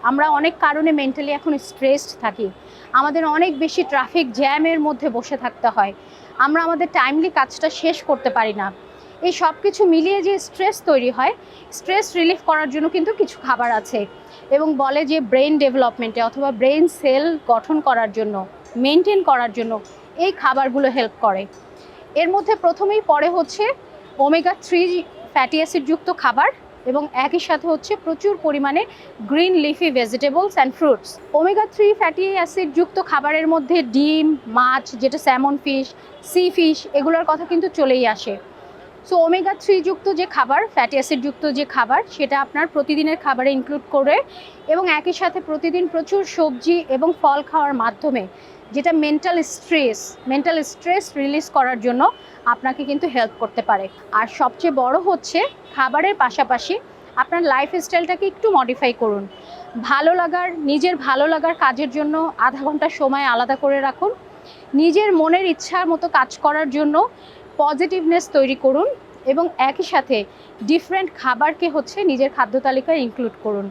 আমরা অনেক কারণে মেন্টালি এখন স্ট্রেসড থাকি, আমাদের অনেক বেশি ট্রাফিক জ্যামের মধ্যে বসে থাকতে হয়, আমরা আমাদের টাইমলি কাজটা শেষ করতে পারি না। এই সব কিছু মিলিয়ে যে স্ট্রেস তৈরি হয়, স্ট্রেস রিলিফ করার জন্য কিন্তু কিছু খাবার আছে এবং বলে যে ব্রেন ডেভেলপমেন্টে অথবা ব্রেন সেল গঠন করার জন্য, মেনটেন করার জন্য এই খাবারগুলো হেল্প করে। এর মধ্যে প্রথমেই পড়ে হচ্ছে ওমেগা-3 ফ্যাটি অ্যাসিডযুক্ত খাবার এবং একই সাথে হচ্ছে প্রচুর পরিমাণে green leafy vegetables and fruits. Omega three fatty অ্যাসিডযুক্ত খাবারের মধ্যে ডিম, মাছ, যেটা স্যামন ফিশ, সি ফিশ, এগুলোর কথা কিন্তু চলেই আসে। সো ওমেগা-3 যুক্ত যে খাবার, ফ্যাটি অ্যাসিডযুক্ত যে খাবার, সেটা আপনার প্রতিদিনের খাবারে ইনক্লুড করে এবং একই সাথে প্রতিদিন প্রচুর সবজি এবং ফল খাওয়ার মাধ্যমে যেটা মেন্টাল স্ট্রেস রিলিজ করার জন্য আপনাকে কিন্তু হেল্প করতে পারে। আর সবচেয়ে বড় হচ্ছে খাবারের পাশাপাশি আপনার লাইফস্টাইলটাকে একটু মডিফাই করুন। নিজের ভালো লাগার কাজের জন্য আধা ঘন্টা সময় আলাদা করে রাখুন। নিজের মনের ইচ্ছার মতো কাজ করার জন্য পজিটিভনেস তৈরি করুন এবং একই সাথে ডিফারেন্ট খাবারকে হচ্ছে নিজের খাদ্য তালিকায় ইনক্লুড করুন।